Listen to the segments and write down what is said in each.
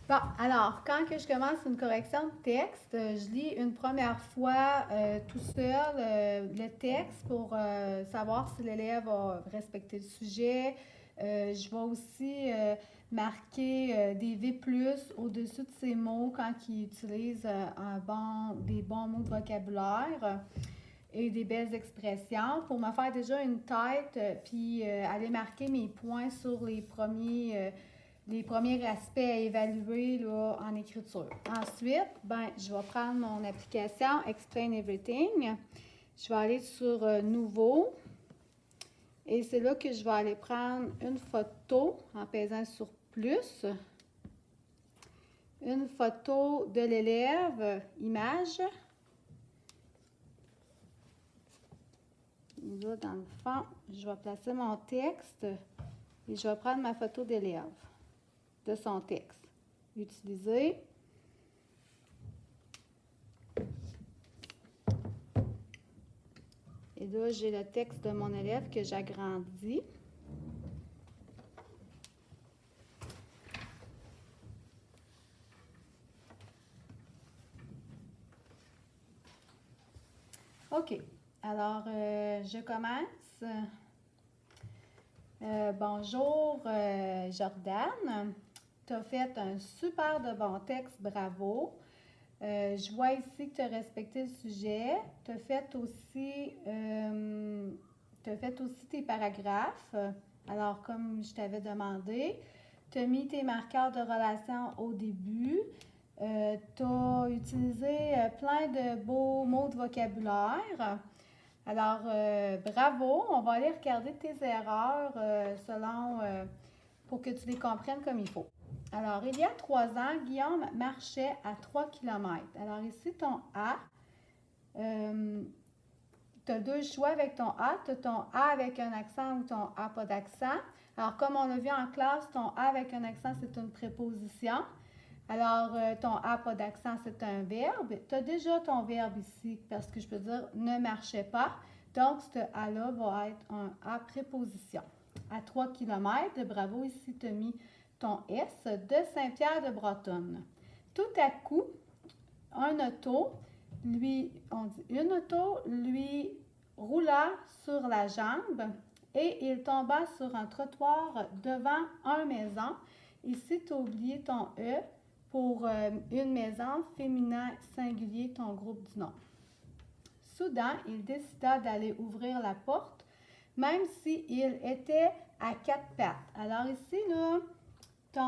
Bon, alors, quand que je commence une correction de texte, je lis une première fois tout seul le texte pour savoir si l'élève a respecté le sujet. Je vais aussi marquer des V+ au-dessus de ces mots quand il utilise des bons mots de vocabulaire et des belles expressions pour me faire déjà une tête, puis aller marquer mes points sur les premiers aspects à évaluer là, en écriture. Ensuite, ben, je vais prendre mon application Explain Everything. Je vais aller sur Nouveau. Et c'est là que je vais aller prendre une photo en pesant sur plus. Une photo de l'élève, image. Là, dans le fond, je vais placer mon texte et je vais prendre ma photo d'élève de son texte. Utiliser. Et là, j'ai le texte de mon élève que j'agrandis. OK. Alors, je commence. Bonjour, Jordan. Tu as fait un super de bon texte, bravo. Je vois ici que tu as respecté le sujet. Tu as fait aussi tes paragraphes. Alors, comme je t'avais demandé, tu as mis tes marqueurs de relation au début. Tu as utilisé plein de beaux mots de vocabulaire. Alors, bravo. On va aller regarder tes erreurs pour que tu les comprennes comme il faut. Alors, il y a 3 ans, Guillaume marchait à 3 km. Alors, ici, ton A, tu as 2 choix avec ton A. Tu as ton A avec un accent ou ton A pas d'accent. Alors, comme on l'a vu en classe, ton A avec un accent, c'est une préposition. Alors, ton A pas d'accent, c'est un verbe. Tu as déjà ton verbe ici parce que je peux dire ne marchait pas. Donc, ce A-là va être un A préposition. À 3 km, bravo, ici, tu as mis ton S de Saint-Pierre-de-Bretonne. Tout à coup, une auto lui roula sur la jambe et il tomba sur un trottoir devant une maison. Ici, tu as oublié ton E pour une maison, féminin singulier, ton groupe du nom. Soudain, il décida d'aller ouvrir la porte, même s'il était à 4 pattes. Alors ici, là, tu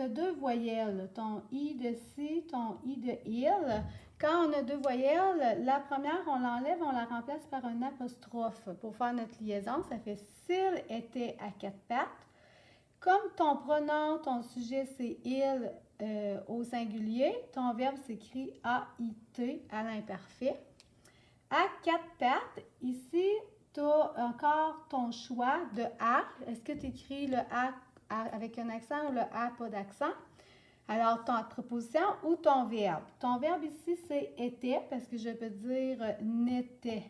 as 2 voyelles, ton I de ci, ton I de il. Quand on a 2 voyelles, la première, on l'enlève, on la remplace par un apostrophe pour faire notre liaison. Ça fait s'il était à 4 pattes. Comme ton pronom, ton sujet, c'est il au singulier, ton verbe s'écrit A-I-T à l'imparfait. À 4 pattes, ici, tu as encore ton choix de A. Est-ce que tu écris le A avec un accent ou le A pas d'accent? Alors, ton préposition ou ton verbe. Ton verbe ici, c'est était parce que je peux dire n'était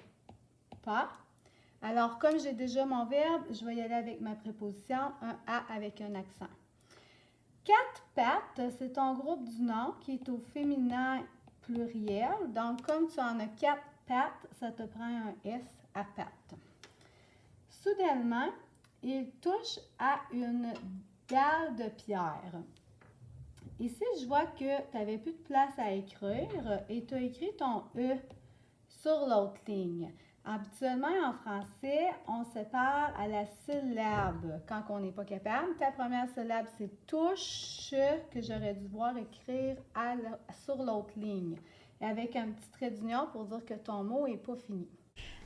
pas. Alors, comme j'ai déjà mon verbe, je vais y aller avec ma préposition, un A avec un accent. 4 pattes, c'est ton groupe du nom qui est au féminin pluriel. Donc, comme tu en as 4 pattes, ça te prend un S à pattes. Soudainement, il touche à une dalle de pierre. Ici, je vois que tu n'avais plus de place à écrire et tu as écrit ton E sur l'autre ligne. Habituellement, en français, on sépare à la syllabe quand on n'est pas capable. Ta première syllabe, c'est touche, que j'aurais dû voir écrire sur l'autre ligne. Et avec un petit trait d'union pour dire que ton mot n'est pas fini.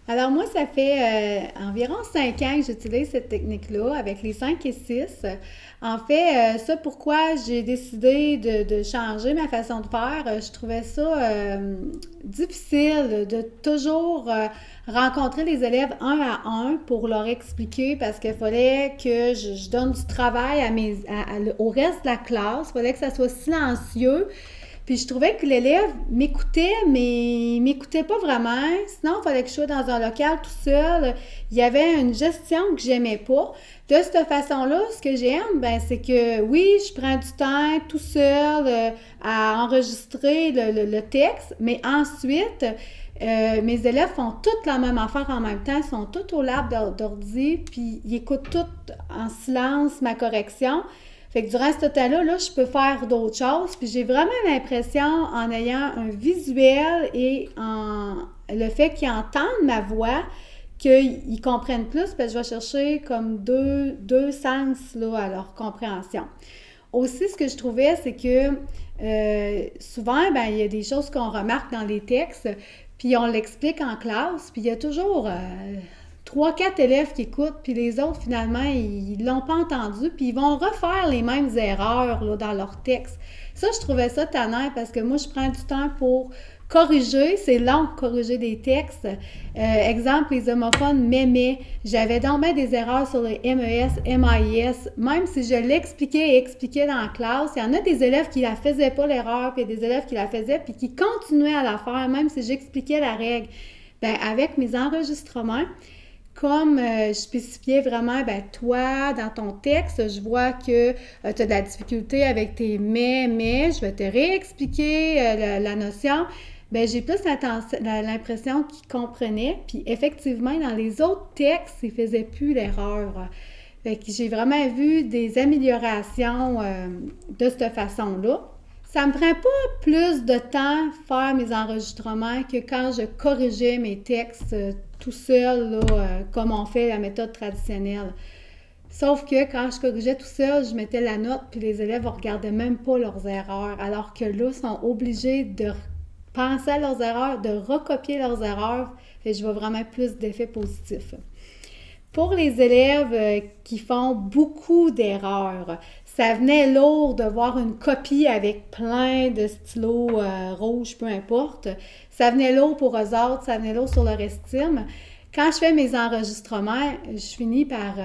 Alors moi, ça fait environ 5 ans que j'utilise cette technique-là avec les 5 et 6. En fait, ça pourquoi j'ai décidé de changer ma façon de faire. Je trouvais ça difficile de toujours rencontrer les élèves un à un pour leur expliquer parce qu'il fallait que je donne du travail au reste de la classe. Il fallait que ça soit silencieux. Puis je trouvais que l'élève m'écoutait, mais il m'écoutait pas vraiment. Sinon, il fallait que je sois dans un local tout seul. Il y avait une gestion que j'aimais pas. De cette façon-là, ce que j'aime, ben, c'est que oui, je prends du temps tout seul à enregistrer le texte, mais ensuite, mes élèves font toute la même affaire en même temps, ils sont tous au lab d'ordi, puis ils écoutent tout en silence ma correction. Fait que durant ce temps-là, là, je peux faire d'autres choses. Puis j'ai vraiment l'impression, en ayant un visuel et en le fait qu'ils entendent ma voix, qu'ils comprennent plus, parce que je vais chercher comme deux sens là, à leur compréhension. Aussi, ce que je trouvais, c'est que souvent, ben, il y a des choses qu'on remarque dans les textes, puis on l'explique en classe, puis il y a toujours 3-4 élèves qui écoutent, puis les autres, finalement, ils l'ont pas entendu, puis ils vont refaire les mêmes erreurs là, dans leur texte. Ça, je trouvais ça tannant parce que moi, je prends du temps pour corriger. C'est long, corriger des textes. Exemple, les homophones m'aimaient. J'avais donc bien des erreurs sur les MES, MAIS. Même si je l'expliquais et expliquais dans la classe, il y en a des élèves qui la faisaient pas l'erreur, puis il y a des élèves qui la faisaient, puis qui continuaient à la faire, même si j'expliquais la règle. Bien, avec mes enregistrements, comme je spécifiais vraiment, ben toi, dans ton texte, je vois que tu as de la difficulté avec tes mais, je vais te réexpliquer la notion. Ben j'ai plus l'impression qu'ils comprenaient. Puis effectivement, dans les autres textes, ils ne faisaient plus l'erreur. Fait que j'ai vraiment vu des améliorations de cette façon-là. Ça me prend pas plus de temps faire mes enregistrements que quand je corrigeais mes textes tout seul, là, comme on fait la méthode traditionnelle. Sauf que quand je corrigeais tout seul, je mettais la note, puis les élèves ne regardaient même pas leurs erreurs. Alors que là, ils sont obligés de penser à leurs erreurs, de recopier leurs erreurs. Et je vois vraiment plus d'effets positifs. Pour les élèves qui font beaucoup d'erreurs, ça venait lourd de voir une copie avec plein de stylos rouges, peu importe. Ça venait lourd pour eux autres, ça venait lourd sur leur estime. Quand je fais mes enregistrements, je finis par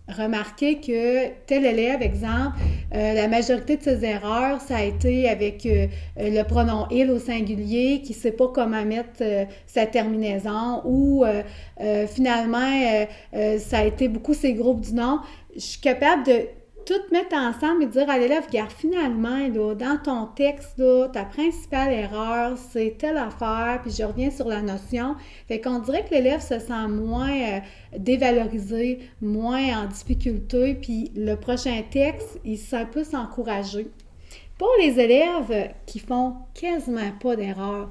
remarquer que tel élève, exemple, la majorité de ses erreurs, ça a été avec le pronom il au singulier, qui ne sait pas comment mettre sa terminaison, ou finalement, ça a été beaucoup ces groupes du nom. Je suis capable de tout mettre ensemble et dire à l'élève, regarde, finalement, là, dans ton texte, là, ta principale erreur, c'est telle affaire, puis je reviens sur la notion. Fait qu'on dirait que l'élève se sent moins dévalorisé, moins en difficulté, puis le prochain texte, il se sent plus encouragé. Pour les élèves qui font quasiment pas d'erreur,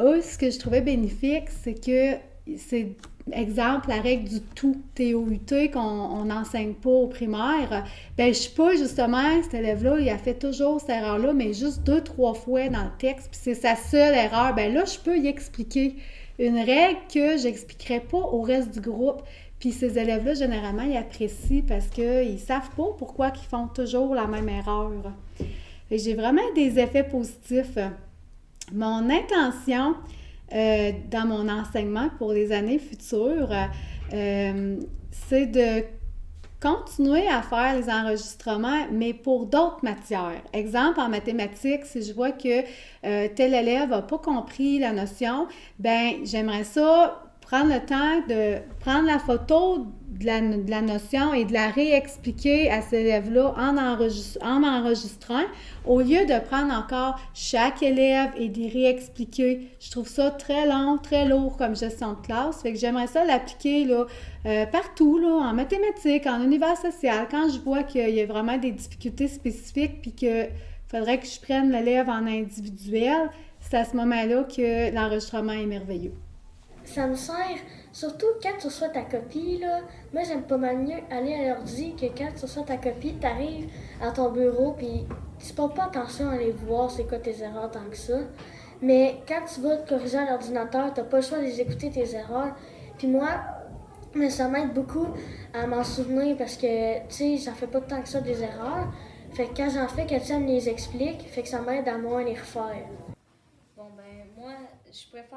eux, ce que je trouvais bénéfique, c'est que c'est exemple, la règle du tout, T-O-U-T, qu'on n'enseigne pas au primaire, ben je suis pas justement, cet élève-là, il a fait toujours cette erreur-là, mais juste 2-3 fois dans le texte, puis c'est sa seule erreur, ben là, je peux y expliquer une règle que j'expliquerai pas au reste du groupe. Puis ces élèves-là, généralement, ils apprécient parce qu'ils savent pas pourquoi ils font toujours la même erreur. Et j'ai vraiment des effets positifs. Mon intention, dans mon enseignement pour les années futures, c'est de continuer à faire les enregistrements, mais pour d'autres matières. Exemple, en mathématiques, si je vois que tel élève n'a pas compris la notion, ben j'aimerais ça prendre le temps de prendre la photo de la notion et de la réexpliquer à cet élève-là en enregistrant, au lieu de prendre encore chaque élève et d'y réexpliquer. Je trouve ça très long, très lourd comme gestion de classe. Fait que j'aimerais ça l'appliquer là, partout, là, en mathématiques, en univers social, quand je vois qu'il y a vraiment des difficultés spécifiques puis qu'il faudrait que je prenne l'élève en individuel, c'est à ce moment-là que l'enregistrement est merveilleux. Ça me sert, surtout quand tu reçois ta copie, là. Moi, j'aime pas mal mieux aller à l'ordi que quand tu reçois ta copie, t'arrives à ton bureau, puis tu portes pas attention à aller voir c'est quoi tes erreurs tant que ça. Mais quand tu vas te corriger à l'ordinateur, t'as pas le choix de les écouter tes erreurs. Puis moi, mais ça m'aide beaucoup à m'en souvenir parce que, tu sais, ça fait pas tant que ça des erreurs. Fait que quand j'en fais, quelqu'un me les explique, fait que ça m'aide à moins les refaire. Bon, ben, moi, je préfère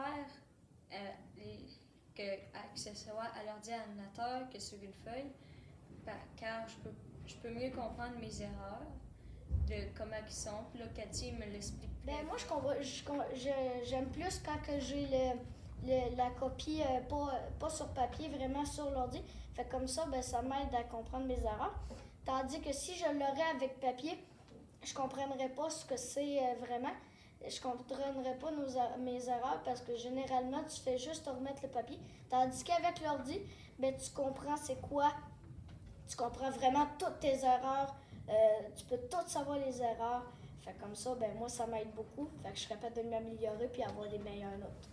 que ce soit à l'ordinateur que sur une feuille, car je peux mieux comprendre mes erreurs. de comment ils sont. Puis là, Cathy me l'explique. Ben moi, j'aime plus quand que j'ai la copie pas sur papier, vraiment sur l'ordi. Fait comme ça, ben, ça m'aide à comprendre mes erreurs. Tandis que si je l'aurais avec papier, je comprendrais pas ce que c'est vraiment. Je comprendrais pas mes erreurs parce que généralement, tu fais juste remettre le papier. Tandis qu'avec l'ordi, ben, tu comprends c'est quoi. Tu comprends vraiment toutes tes erreurs. Tu peux tout savoir les erreurs. Fait comme ça, ben moi, ça m'aide beaucoup. Fait que je serais capable de m'améliorer puis avoir des meilleures notes.